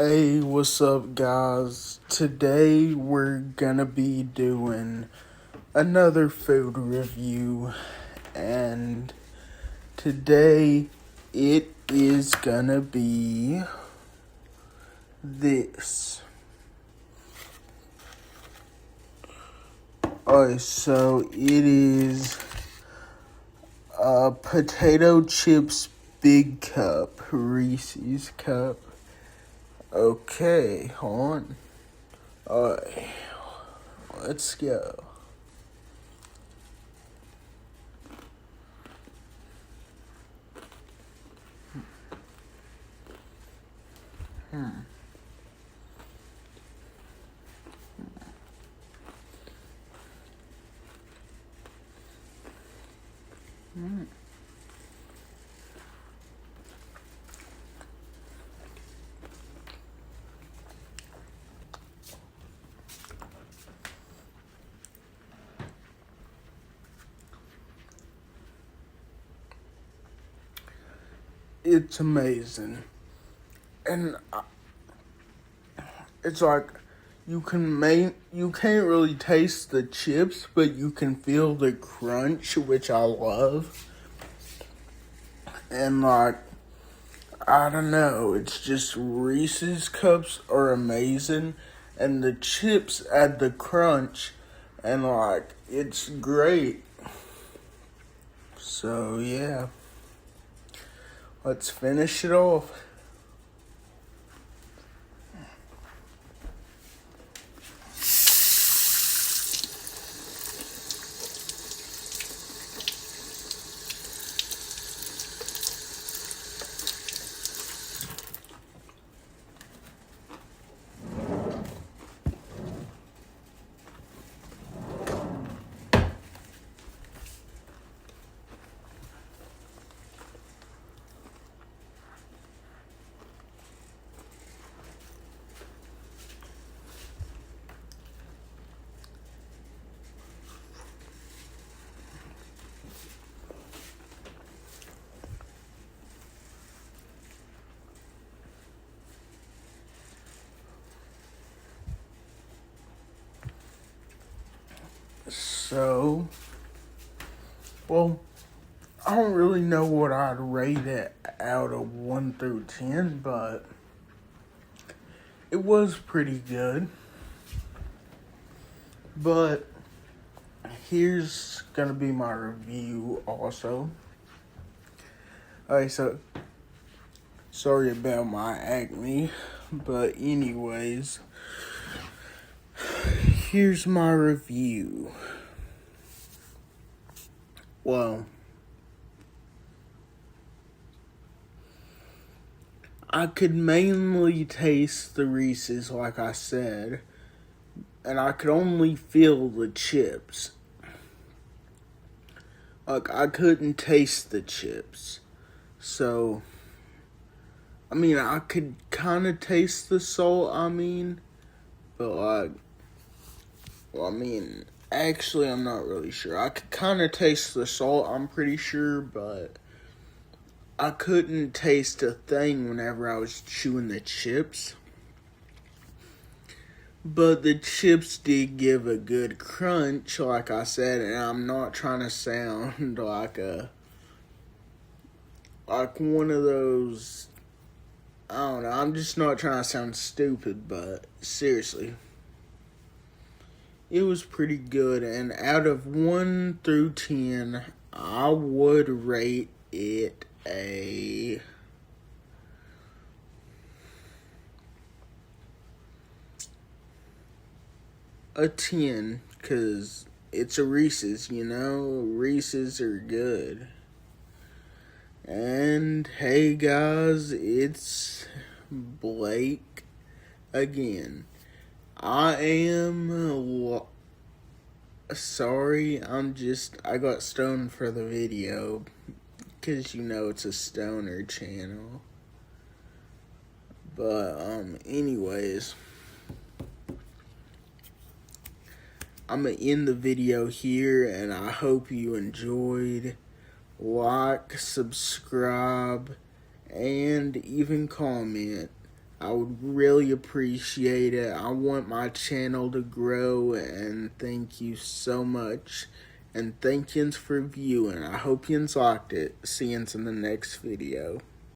Hey, what's up, guys? Today we're gonna be doing another food review, and today it is gonna be this. Alright, so it is a potato chips big cup, Reese's cup. Okay, hold on. Alright, let's go. It's amazing. And it's like you can't really taste the chips, but you can feel the crunch, which I love. And like, I don't know, it's just Reese's cups are amazing, and the chips add the crunch, and like, it's great. So yeah, let's finish it off. So, well, I don't really know what I'd rate it out of 1 through 10, but it was pretty good. But here's gonna be my review also. Alright, so sorry about my acne, but anyways, here's my review. Well, I could mainly taste the Reese's, like I said, and I could only feel the chips. Like, I couldn't taste the chips. So, I mean, I could kind of taste the salt, but like, well, actually, I'm not really sure. I could kind of taste the salt, I'm pretty sure, but I couldn't taste a thing whenever I was chewing the chips. But the chips did give a good crunch, like I said, and I'm not trying to sound like one of those, I don't know, I'm just not trying to sound stupid, but seriously, it was pretty good, and out of 1 through 10, I would rate it a 10, because it's a Reese's, Reese's are good. And hey guys, it's Blake again. I am sorry, I got stoned for the video, because it's a stoner channel. But anyways, I'm gonna end the video here, and I hope you enjoyed. Like, subscribe, and even comment. I would really appreciate it. I want my channel to grow, and thank you so much. And thank yous for viewing. I hope yous liked it. See yous in the next video.